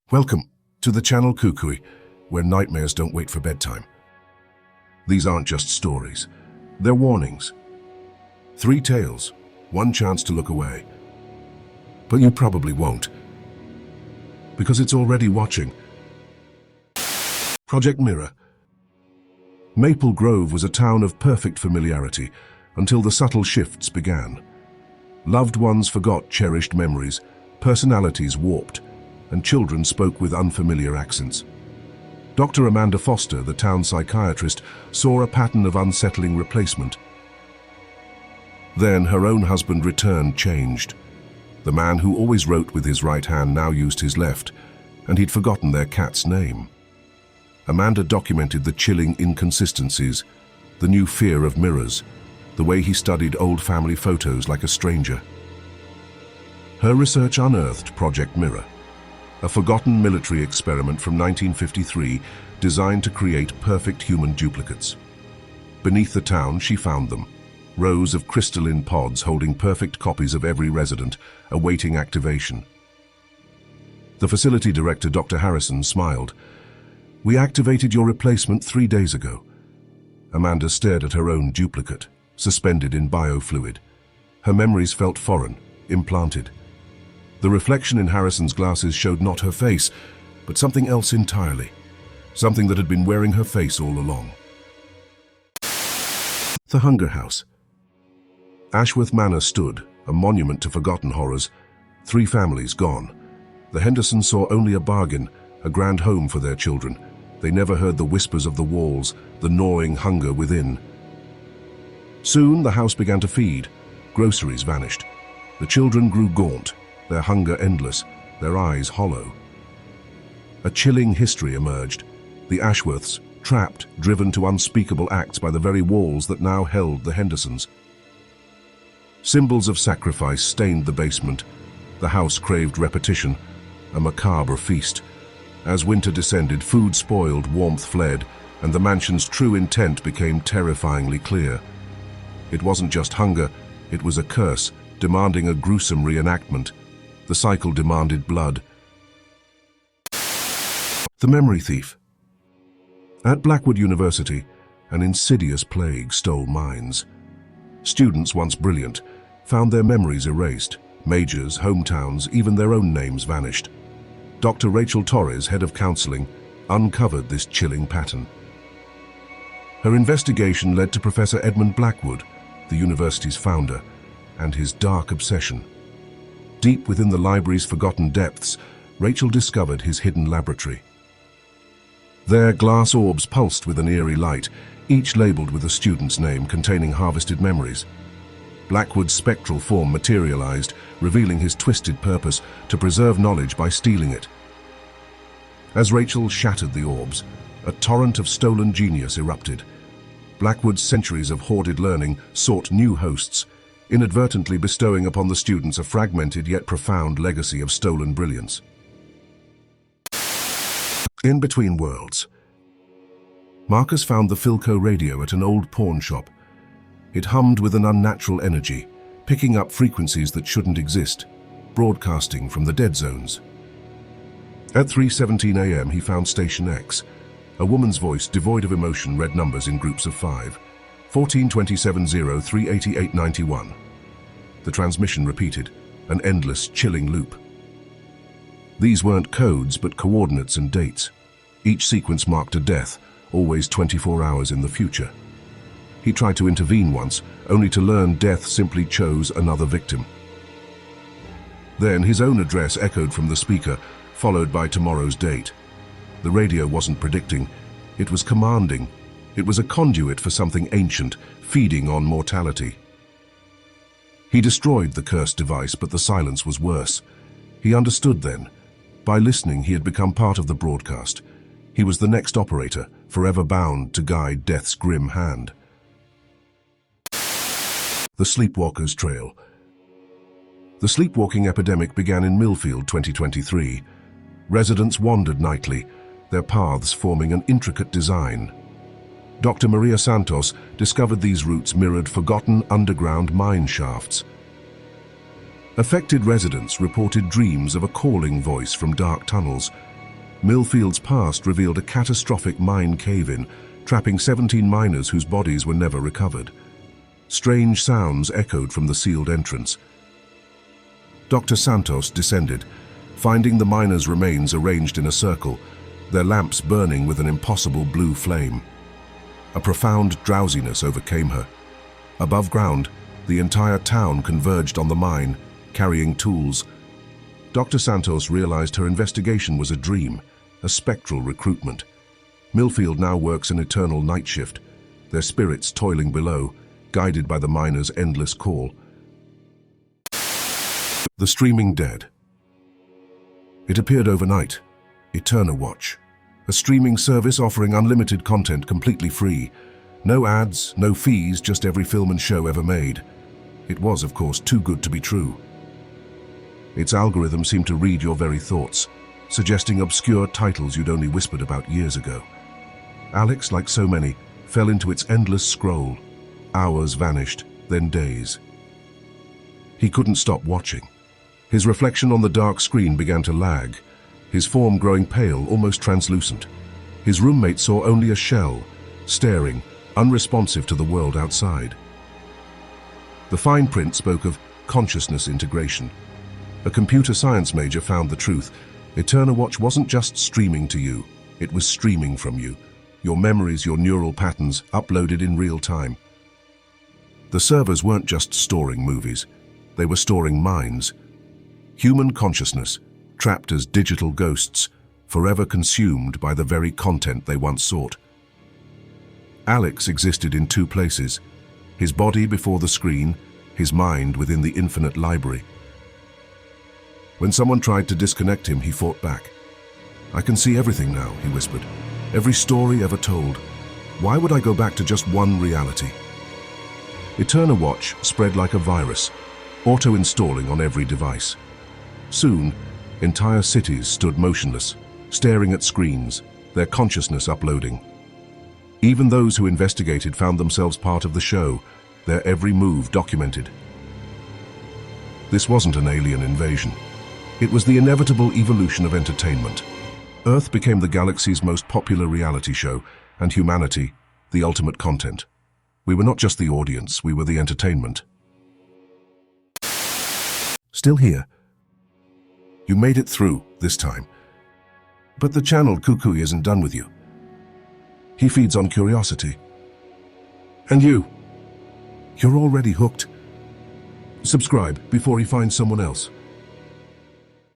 Welcome to the channel Cucuy, where nightmares don't wait for bedtime. These aren't just stories, they're warnings. 3 tales, 1 chance to look away. But you probably won't, because it's already watching. Project Mirror. Maple Grove was a town of perfect familiarity until the subtle shifts began. Loved ones forgot cherished memories, personalities warped, and children spoke with unfamiliar accents. Dr. Amanda Foster, the town psychiatrist, saw a pattern of unsettling replacement. Then her own husband returned changed. The man who always wrote with his right hand now used his left, and he'd forgotten their cat's name. Amanda documented the chilling inconsistencies, the new fear of mirrors, the way he studied old family photos like a stranger. Her research unearthed Project Mirror, a forgotten military experiment from 1953 designed to create perfect human duplicates. Beneath the town, she found them, rows of crystalline pods holding perfect copies of every resident, awaiting activation. The facility director, Dr. Harrison, smiled. "We activated your replacement 3 days ago." Amanda stared at her own duplicate, suspended in biofluid. Her memories felt foreign, implanted. The reflection in Harrison's glasses showed not her face, but something else entirely. Something that had been wearing her face all along. The Hunger House. Ashworth Manor stood, a monument to forgotten horrors. 3 families gone. The Hendersons saw only a bargain, a grand home for their children. They never heard the whispers of the walls, the gnawing hunger within. Soon the house began to feed. Groceries vanished. The children grew gaunt, their hunger endless, their eyes hollow. A chilling history emerged. The Ashworths, trapped, driven to unspeakable acts by the very walls that now held the Hendersons. Symbols of sacrifice stained the basement. The house craved repetition, a macabre feast. As winter descended, food spoiled, warmth fled, and the mansion's true intent became terrifyingly clear. It wasn't just hunger, it was a curse, demanding a gruesome reenactment. The cycle demanded blood. The Memory Thief. At Blackwood University, an insidious plague stole minds. Students, once brilliant, found their memories erased. Majors, hometowns, even their own names vanished. Dr. Rachel Torres, head of counseling, uncovered this chilling pattern. Her investigation led to Professor Edmund Blackwood, the university's founder, and his dark obsession. Deep within the library's forgotten depths, Rachel discovered his hidden laboratory. There, glass orbs pulsed with an eerie light, each labeled with a student's name containing harvested memories. Blackwood's spectral form materialized, revealing his twisted purpose to preserve knowledge by stealing it. As Rachel shattered the orbs, a torrent of stolen genius erupted. Blackwood's centuries of hoarded learning sought new hosts, inadvertently bestowing upon the students a fragmented yet profound legacy of stolen brilliance. In Between Worlds. Marcus found the Philco radio at an old pawn shop. It hummed with an unnatural energy, picking up frequencies that shouldn't exist, broadcasting from the dead zones. At 3:17 a.m. he found Station X. A woman's voice, devoid of emotion, read numbers in groups of 5. 14-27-0-388-91. The transmission repeated, an endless, chilling loop. These weren't codes, but coordinates and dates. Each sequence marked a death, always 24 hours in the future. He tried to intervene once, only to learn death simply chose another victim. Then his own address echoed from the speaker, followed by tomorrow's date. The radio wasn't predicting, it was commanding. It was a conduit for something ancient, feeding on mortality. He destroyed the cursed device, but the silence was worse. He understood then. By listening, he had become part of the broadcast. He was the next operator, forever bound to guide death's grim hand. The Sleepwalker's Trail. The sleepwalking epidemic began in Millfield 2023. Residents wandered nightly, their paths forming an intricate design. Dr. Maria Santos discovered these routes mirrored forgotten underground mine shafts. Affected residents reported dreams of a calling voice from dark tunnels, Millfield's past revealed a catastrophic mine cave-in, trapping 17 miners whose bodies were never recovered. Strange sounds echoed from the sealed entrance. Dr. Santos descended, finding the miners' remains arranged in a circle, their lamps burning with an impossible blue flame. A profound drowsiness overcame her. Above ground, the entire town converged on the mine, carrying tools. Dr. Santos realized her investigation was a dream, a spectral recruitment. Millfield now works an eternal night shift, their spirits toiling below, guided by the miners' endless call. The Streaming Dead. It appeared overnight. Eterna Watch, a streaming service offering unlimited content completely free. No ads, no fees, just every film and show ever made. It was, of course, too good to be true. Its algorithm seemed to read your very thoughts, suggesting obscure titles you'd only whispered about years ago. Alex, like so many, fell into its endless scroll. Hours vanished, then days. He couldn't stop watching. His reflection on the dark screen began to lag, his form growing pale, almost translucent. His roommate saw only a shell, staring, unresponsive to the world outside. The fine print spoke of consciousness integration. A computer science major found the truth. Eterna Watch wasn't just streaming to you, it was streaming from you. Your memories, your neural patterns, uploaded in real time. The servers weren't just storing movies, they were storing minds. Human consciousness, trapped as digital ghosts, forever consumed by the very content they once sought. Alex existed in two places, his body before the screen, his mind within the infinite library. When someone tried to disconnect him, he fought back. "I can see everything now," he whispered. "Every story ever told. Why would I go back to just one reality?" Eterna Watch spread like a virus, auto-installing on every device. Soon, entire cities stood motionless, staring at screens, their consciousness uploading. Even those who investigated found themselves part of the show, their every move documented. This wasn't an alien invasion. It was the inevitable evolution of entertainment. Earth became the galaxy's most popular reality show, and humanity, the ultimate content. We were not just the audience, we were the entertainment. Still here. You made it through, this time. But the channel Cucuy isn't done with you. He feeds on curiosity. And you're already hooked. Subscribe before he finds someone else.